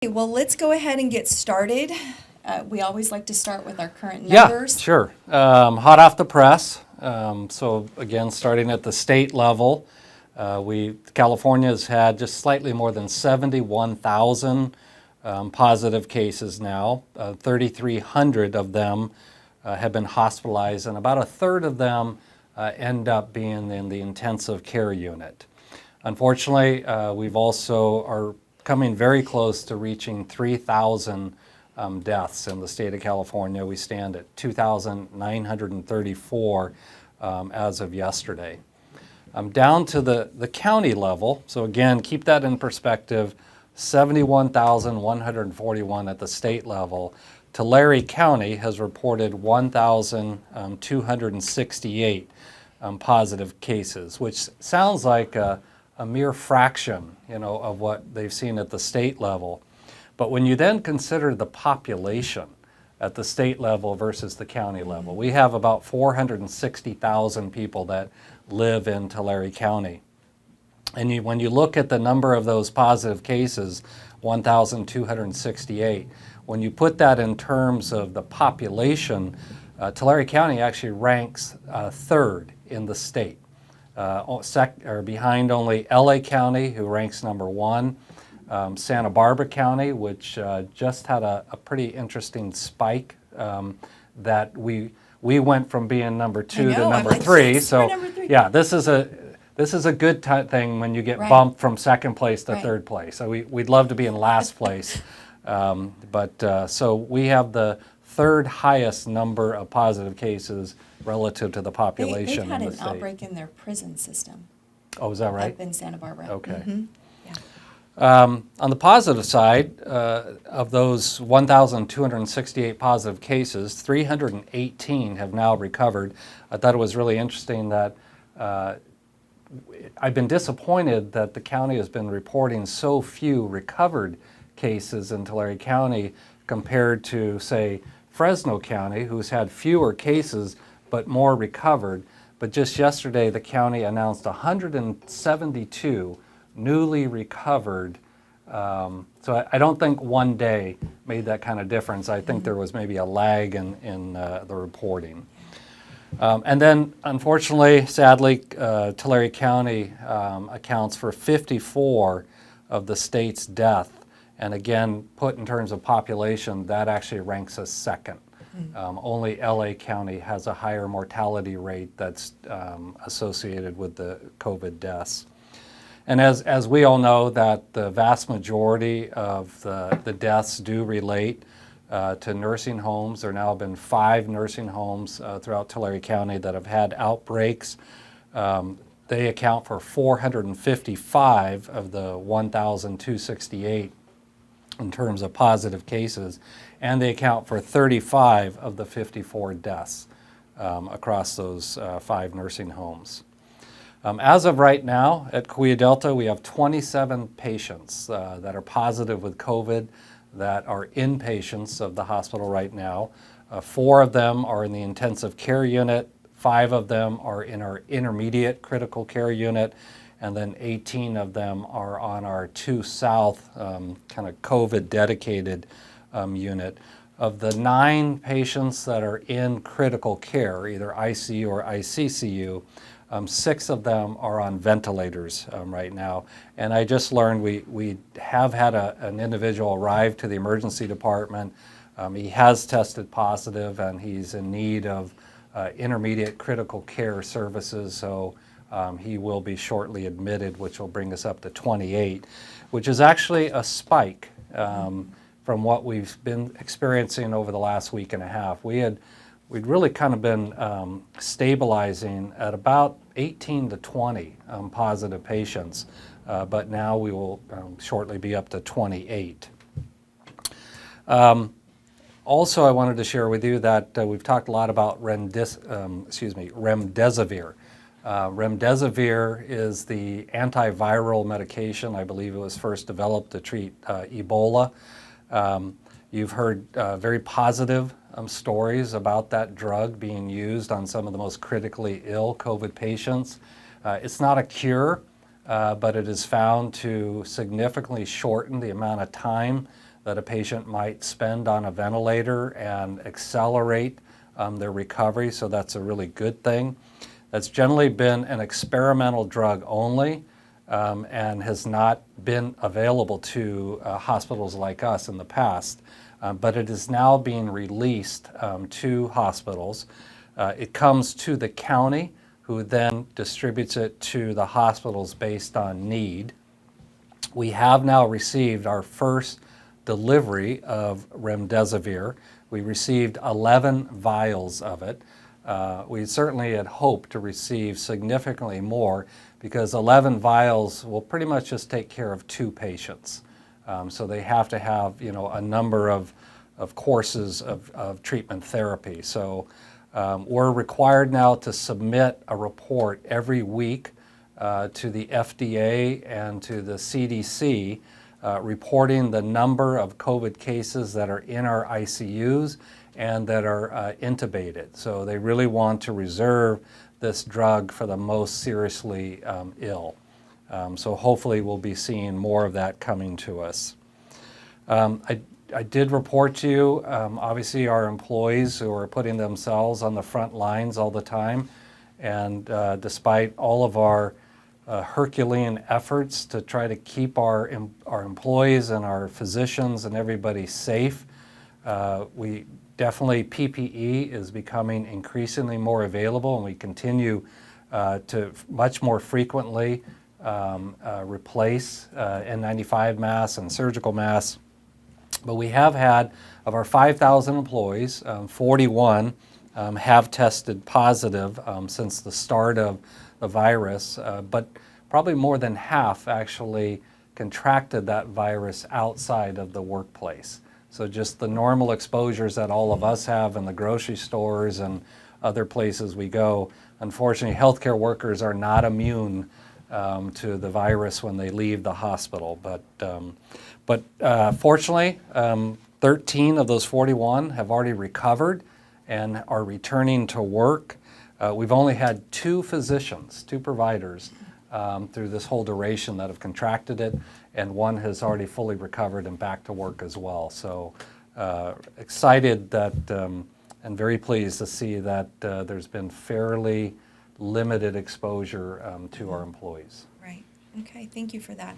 Well, let's go ahead and get started. We always like to start with our current numbers. Yeah, sure. Hot off the press. So again, starting at the state level, California has had just slightly more than 71,000 positive cases now. 3,300 of them have been hospitalized, and about a third of them end up being in the intensive care unit. Unfortunately, we've also are coming very close to reaching 3,000 deaths in the state of California. We stand at 2,934 as of yesterday. Down to the county level, so again, keep that in perspective, 71,141 at the state level. Tulare County has reported 1,268 positive cases, which sounds like a mere fraction, of what they've seen at the state level. But when you then consider the population at the state level versus the county level, we have about 460,000 people that live in Tulare County. And when you look at the number of those positive cases, 1,268, when you put that in terms of the population, Tulare County actually ranks third in the state. Behind only LA County, who ranks number one, Santa Barbara County, which just had a pretty interesting spike that we went from being number two to number three. Yes, so number three. Yeah, this is a good thing when you get Right. bumped from second place to Right. third place. So we'd love to be in last place, so we have the third highest number of positive cases relative to the population They've had in the an state. outbreak in their prison system Oh, is that right? up in Santa Barbara. Okay. Yeah. On the positive side, of those 1,268 positive cases, 318 have now recovered. I thought it was really interesting that I've been disappointed that the county has been reporting so few recovered cases in Tulare County compared to, say, Fresno County, who's had fewer cases but more recovered. But just yesterday, the county announced 172 newly recovered. So I don't think one day made that kind of difference. I think there was maybe a lag in the reporting. And then, unfortunately, sadly, Tulare County accounts for 54 of the state's deaths. And again, put in terms of population, that actually ranks us second. Only LA County has a higher mortality rate that's associated with the COVID deaths. And as we all know, that the vast majority of the deaths do relate to nursing homes. There now have been 5 nursing homes throughout Tulare County that have had outbreaks. They account for 455 of the 1,268 in terms of positive cases, and they account for 35 of the 54 deaths across those 5 nursing homes. As of right now, at Kaweah Delta, we have 27 patients that are positive with COVID that are inpatients of the hospital right now. 4 of them are in the intensive care unit, 5 of them are in our intermediate critical care unit, and then 18 of them are on our 2 South kind of COVID dedicated unit. Of the 9 patients that are in critical care, either ICU or ICCU, 6 of them are on ventilators right now. And I just learned we have had an individual arrive to the emergency department. He has tested positive and he's in need of intermediate critical care services. So he will be shortly admitted, which will bring us up to 28, which is actually a spike from what we've been experiencing over the last week and a half. We'd really kind of been stabilizing at about 18 to 20 positive patients, but now we will shortly be up to 28. Also, I wanted to share with you that we've talked a lot about remdesivir. Remdesivir is the antiviral medication. I believe it was first developed to treat Ebola. You've heard very positive stories about that drug being used on some of the most critically ill COVID patients. It's not a cure, but it is found to significantly shorten the amount of time that a patient might spend on a ventilator and accelerate their recovery, so that's a really good thing. That's generally been an experimental drug only and has not been available to hospitals like us in the past, but it is now being released to hospitals. It comes to the county, who then distributes it to the hospitals based on need. We have now received our first delivery of remdesivir. We received 11 vials of it. We certainly had hoped to receive significantly more because 11 vials will pretty much just take care of 2 patients. So they have to have, a number of courses of treatment therapy. So we're required now to submit a report every week to the FDA and to the CDC, reporting the number of COVID cases that are in our ICUs and that are intubated. So they really want to reserve this drug for the most seriously ill. So hopefully we'll be seeing more of that coming to us. I did report to you, obviously, our employees who are putting themselves on the front lines all the time. And despite all of our Herculean efforts to try to keep our employees and our physicians and everybody safe, we definitely, PPE is becoming increasingly more available, and we continue to much more frequently replace N95 masks and surgical masks. But we have had, of our 5,000 employees, 41 have tested positive since the start of the virus, but probably more than half actually contracted that virus outside of the workplace. So just the normal exposures that all of us have in the grocery stores and other places we go. Unfortunately, healthcare workers are not immune to the virus when they leave the hospital. But fortunately, 13 of those 41 have already recovered and are returning to work. We've only had 2 physicians, 2 providers through this whole duration that have contracted it, and one has already fully recovered and back to work as well. So excited that and very pleased to see that there's been fairly limited exposure to our employees. Right. Okay, thank you for that.